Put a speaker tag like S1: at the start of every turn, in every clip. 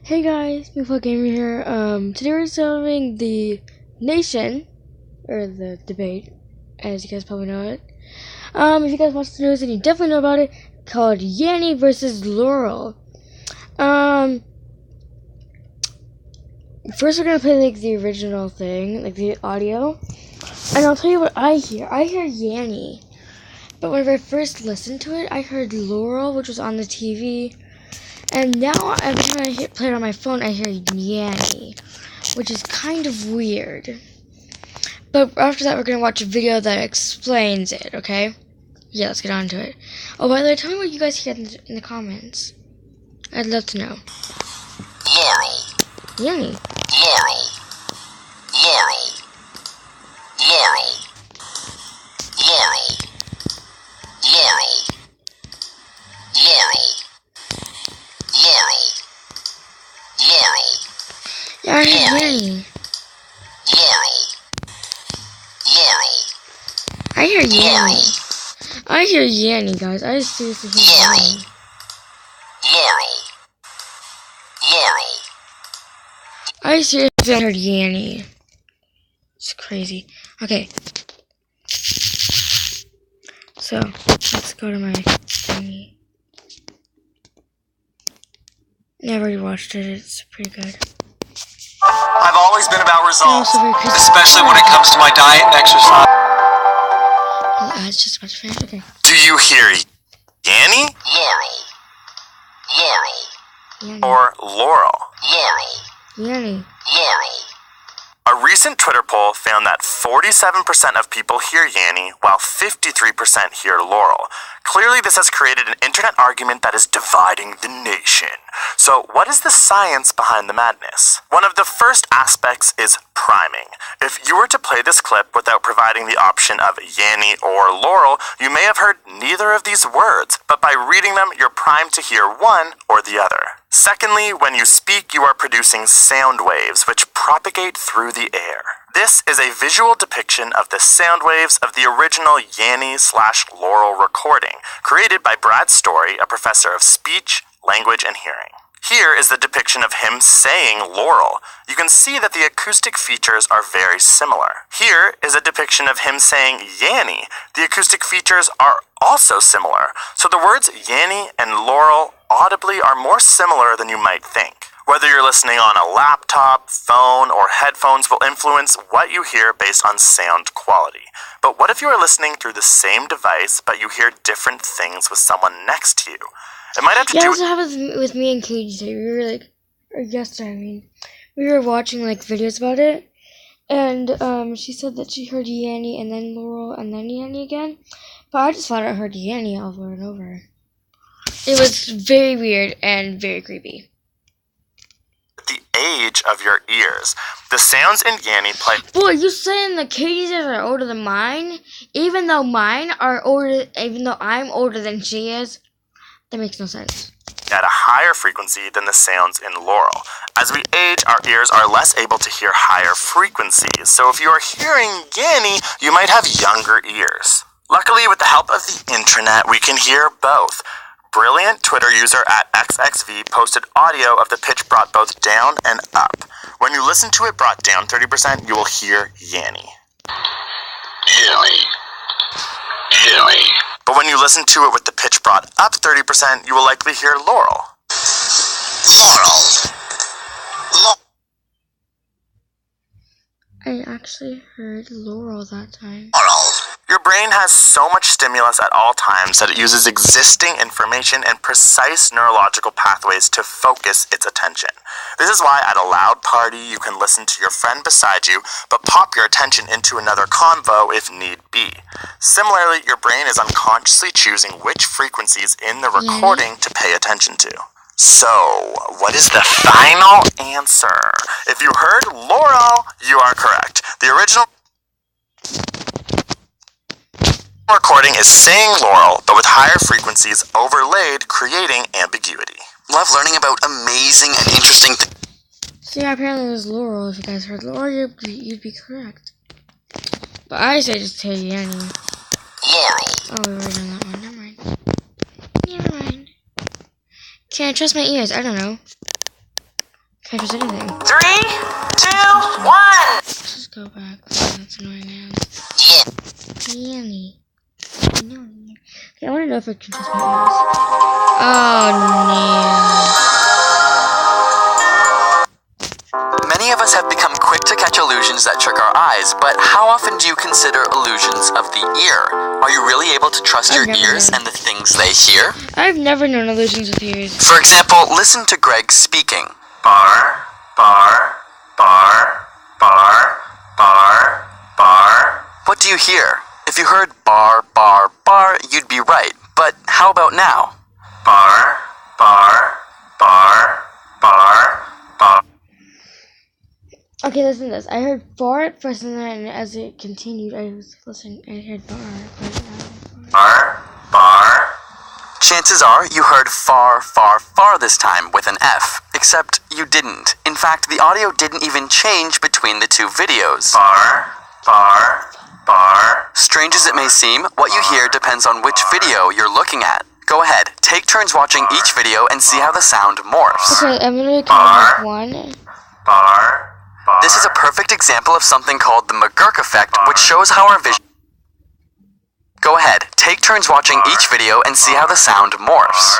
S1: Hey guys, Before Gamer here. Today we're solving the nation, or the debate, as you guys probably know it. If you guys watch the news, then you definitely know about it, called Yanny versus Laurel. First we're gonna play like the original thing, like the audio, and I'll tell you what I hear. I hear Yanny, but whenever I first listened to it, I heard Laurel, which was on the TV. And now, every time I play it on my phone, I hear Yanny, which is kind of weird. But after that, we're going to watch a video that explains it, okay? Yeah, let's get on to it. Oh, by the way, tell me what you guys hear in the comments. I'd love to know.
S2: Laurel.
S1: Yanny.
S2: Laurel. Laurel. Laurel. Laurel. Laurel. Laurel. Laurel. Laurel.
S1: Yeah, I hear Yanny.
S2: Laurel. Laurel.
S1: I hear Yanny. I hear Yanny, guys. I seriously hear Yanny.
S2: Laurel. Laurel.
S1: I seriously heard Yanny. It's crazy. Okay. So, let's go to my thingy. Never already watched it. It's pretty good.
S3: I've always been about results,
S1: Also
S3: especially when it comes to my diet and exercise.
S1: Oh, it's just about to finish. Okay.
S3: Do you hear Yanny
S2: Laurel. Laurel.
S1: Yanny.
S3: or Laurel?
S2: Laurel.
S1: Yanny.
S2: Laurel.
S3: A recent Twitter poll found that 47% of people hear Yanny, while 53% hear Laurel. Clearly, this has created an internet argument that is dividing the nation. So, what is the science behind the madness? One of the first aspects is priming. If you were to play this clip without providing the option of Yanny or Laurel, you may have heard neither of these words, but by reading them, you're primed to hear one or the other. Secondly, when you speak, you are producing sound waves, which propagate through the air. This is a visual depiction of the sound waves of the original Yanny/Laurel recording, created by Brad Story, a professor of speech, language, and hearing. Here is the depiction of him saying Laurel. You can see that the acoustic features are very similar. Here is a depiction of him saying Yanny. The acoustic features are also similar. So the words Yanny and Laurel audibly are more similar than you might think. Whether you're listening on a laptop, phone, or headphones will influence what you hear based on sound quality. But what if you are listening through the same device, but you hear different things with someone next to you? It might have to do
S1: that's what happened with me and Katie today. We were like, or yesterday, I mean, we were watching like videos about it, and she said that she heard Yanny and then Laurel and then Yanny again, but I just thought I heard Yanny over and over. It was very weird and very creepy.
S3: the age of your ears. The sounds in Yanny play
S1: Boy, you saying that Katie's ears are older than mine? Even though mine are older, even though I'm older than she is? That makes no sense.
S3: at a higher frequency than the sounds in Laurel. As we age, our ears are less able to hear higher frequencies, so if you are hearing Yanny, you might have younger ears. Luckily, with the help of the internet, we can hear both. Brilliant Twitter user at XXV posted audio of the pitch brought both down and up. When you listen to it brought down 30%, you will hear Yanny.
S2: Yanny. Yanny.
S3: But when you listen to it with the pitch brought up 30%, you will likely hear Laurel.
S2: Laurel.
S1: I actually heard Laurel that time.
S2: Laurel.
S3: Your brain has so much stimulus at all times that it uses existing information and precise neurological pathways to focus its attention. This is why at a loud party you can listen to your friend beside you, but pop your attention into another convo if need be. Similarly, your brain is unconsciously choosing which frequencies in the recording to pay attention to. So, what is the final answer? If you heard Laurel, you are correct. The original recording is saying Laurel, but with higher frequencies overlaid, creating ambiguity.
S2: Love learning about amazing and interesting things.
S1: So yeah, apparently it was Laurel. If you guys heard Laurel, you'd be correct. But I say just tell Yanny.
S2: Laurel.
S1: Oh, we already done that one. Never mind. Never mind. Can I trust my ears? I don't know. Can't press anything.
S4: 3, 2, 1.
S1: Let's just go back. That's annoying as. Yanny. Okay, I want to know if I can trust my ears. Oh, no.
S2: Many of us have become quick to catch illusions that trick our eyes, but how often do you consider illusions of the ear? Are you really able to trust your ears and the things they hear?
S1: I've never known illusions with ears.
S2: For example, listen to Greg speaking.
S3: Bar, bar, bar, bar, bar, bar.
S2: What do you hear? If you heard bar, bar, bar, you'd be right. But how about now?
S3: Bar, bar, bar, bar, bar.
S1: Okay, listen to this. I heard fart first, and then as it continued, I was listening. I heard bar.
S3: Bar, bar.
S2: Chances are you heard far, far, far this time with an F, except you didn't. In fact, the audio didn't even change between the two videos.
S3: Bar, bar, bar.
S2: Strange as it may seem, what you hear depends on which video you're looking at. Go ahead, take turns watching each video and see how the sound morphs.
S1: Okay, I'm gonna count with one.
S3: Bar, bar.
S2: This is a perfect example of something called the McGurk effect, which shows how our vision... Go ahead, take turns watching each video and see how the sound morphs.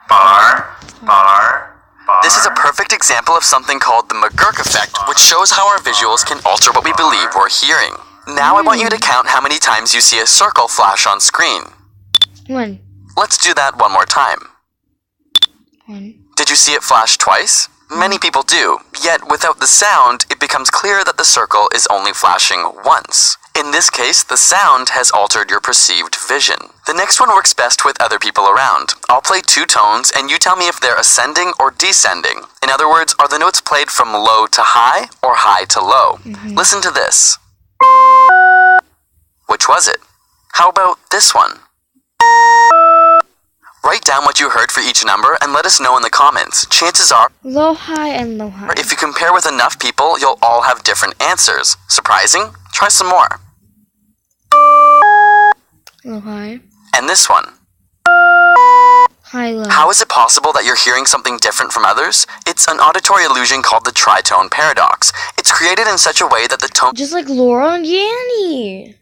S3: Bar, bar, bar.
S2: This is a perfect example of something called the McGurk effect, which shows how our visuals can alter what we believe we're hearing. Now I want you to count how many times you see a circle flash on screen.
S1: One.
S2: Let's do that one more time.
S1: One.
S2: Did you see it flash twice? Many people do, yet without the sound, it becomes clear that the circle is only flashing once. In this case, the sound has altered your perceived vision. The next one works best with other people around. I'll play two tones, and you tell me if they're ascending or descending. In other words, are the notes played from low to high or high to low? Listen to this. Which was it? How about this one? Write down what you heard for each number and let us know in the comments. Chances are,
S1: Low, high, and low, high.
S2: if you compare with enough people, you'll all have different answers. Surprising? Try some more.
S1: Low, high.
S2: And this one.
S1: High, low.
S2: How is it possible that you're hearing something different from others? It's an auditory illusion called the tritone paradox. It's created in such a way that the tone
S1: Just like Laurel and Yanny.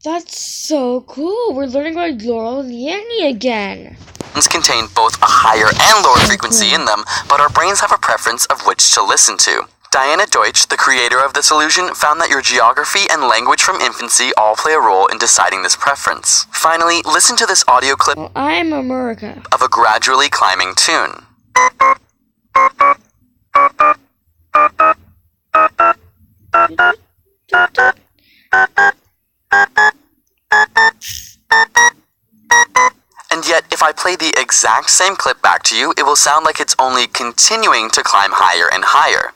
S1: That's so cool. We're learning about Laurel and Yanny again.
S2: tones contain both a higher and lower frequency in them, but our brains have a preference of which to listen to. Diana Deutsch, the creator of this illusion, found that your geography and language from infancy all play a role in deciding this preference. Finally, listen to this audio clip
S1: Well, I'm America.
S2: of a gradually climbing tune. And yet, if I play the exact same clip back to you, it will sound like it's only continuing to climb higher and higher.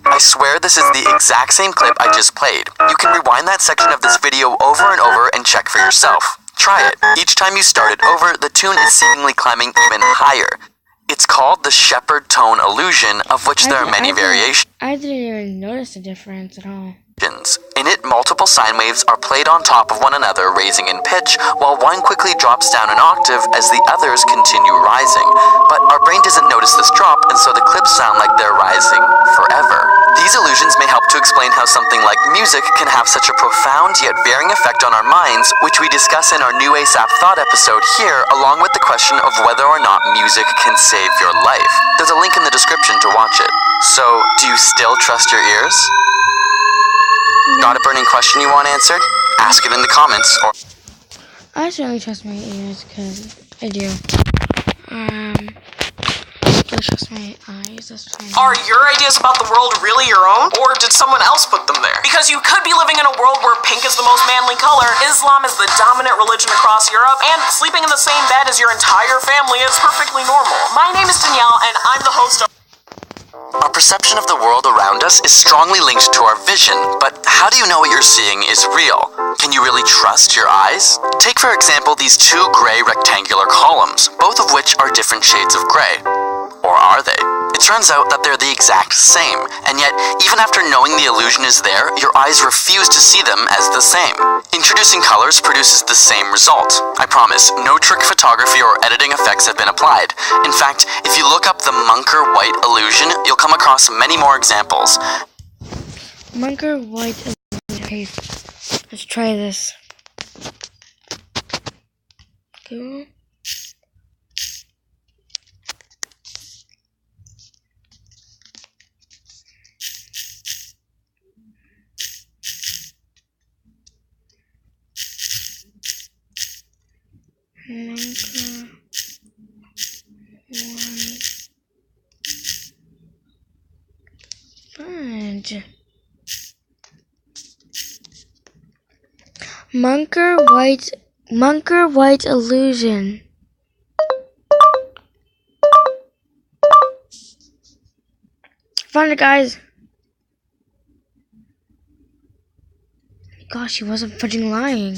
S2: I swear this is the exact same clip I just played. You can rewind that section of this video over and over and check for yourself. Try it. Each time you start it over, the tune is seemingly climbing even higher. It's called the shepherd tone illusion, of which there are many variations.
S1: I didn't even notice the difference at all.
S2: In it, multiple sine waves are played on top of one another, raising in pitch, while one quickly drops down an octave as the others continue rising. But our brain doesn't notice this drop, and so the clips sound like they're rising forever. These illusions may help to explain how something like music can have such a profound yet varying effect on our minds, which we discuss in our New ASAP Thought episode here, along with the question of whether or not music can save your life. There's a link in the description to watch it. So, do you still trust your ears? Got a burning question you want answered? Ask it in the comments, or...
S1: I certainly trust my ears, because I do. I trust my eyes. That's fine.
S4: Are your ideas about the world really your own? Or did someone else put them there? Because you could be living in a world where pink is the most manly color, Islam is the dominant religion across Europe, and sleeping in the same bed as your entire family is perfectly normal. My name is Danielle, and I'm the host of...
S2: Our perception of the world around us is strongly linked to our vision, but how do you know what you're seeing is real? Can you really trust your eyes? Take for example these two gray rectangular columns, both of which are different shades of gray. Or are they? Turns out that they're the exact same, and yet, even after knowing the illusion is there, your eyes refuse to see them as the same. Introducing colors produces the same result. I promise, no trick photography or editing effects have been applied. In fact, if you look up the Munker white illusion, you'll come across many more examples.
S1: Munker white illusion. Okay, let's try this. Cool. Munker white illusion. Found it, guys. Gosh, he wasn't fudging lying.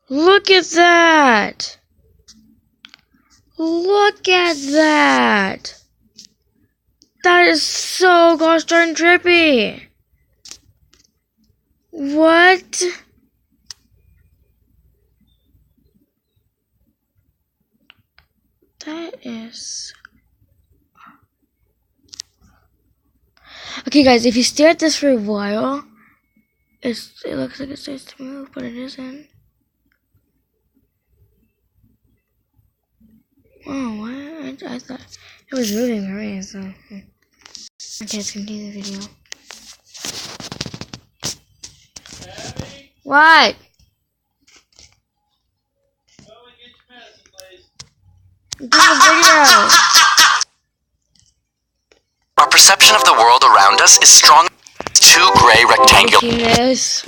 S1: Look at that! Look at that! That is so gosh darn trippy! What? That is... Okay guys, if you stare at this for a while, it looks like it starts to move, but it isn't. Oh, what? I thought it was moving for me, so... Okay, let's continue the video.
S5: Abby?
S1: What?
S5: Go and get your medicine, please.
S1: Do the video!
S2: Our perception of the world around us is strong. Two gray rectangular
S1: Penis.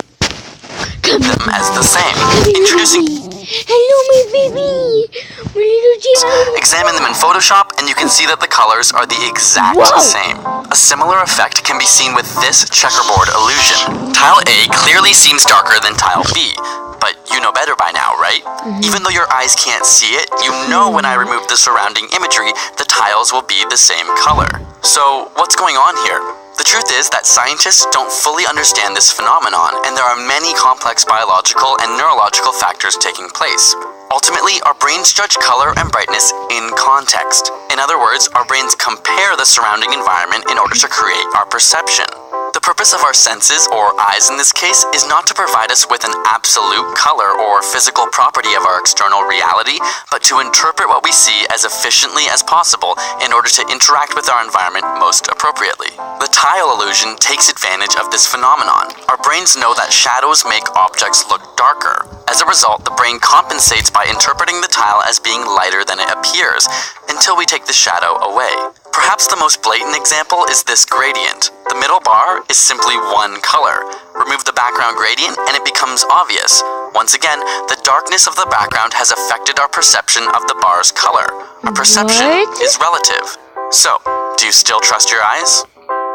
S2: them as the same. Introducing
S1: Hello, my baby! My little Jimmy!
S2: Examine them in Photoshop and you can see that the colors are the exact same. A similar effect can be seen with this checkerboard illusion. Tile A clearly seems darker than tile B, but you know better by now, right? Even though your eyes can't see it, you know when I remove the surrounding imagery, the tiles will be the same color. So, what's going on here? The truth is that scientists don't fully understand this phenomenon, and there are many complex biological and neurological factors taking place. Ultimately, our brains judge color and brightness in context. In other words, our brains compare the surrounding environment in order to create our perception. The purpose of our senses, or eyes in this case, is not to provide us with an absolute color or physical property of our external reality, but to interpret what we see as efficiently as possible in order to interact with our environment most appropriately. The tile illusion takes advantage of this phenomenon. Our brains know that shadows make objects look darker. As a result, the brain compensates by interpreting the tile as being lighter than it appears, until we take the shadow away. Perhaps the most blatant example is this gradient. The middle bar is simply one color. Remove the background gradient and it becomes obvious. Once again, the darkness of the background has affected our perception of the bar's color. Our perception is relative. So, do you still trust your eyes?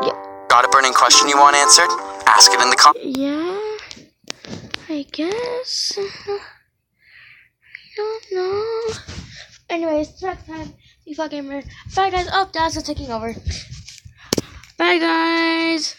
S1: Yeah.
S2: Got a burning question you want answered? Ask it in the comments.
S1: Yeah, I guess. I don't know. Anyways, next time, you fucking remember. Bye, guys. Oh, that's taking over. Bye, guys.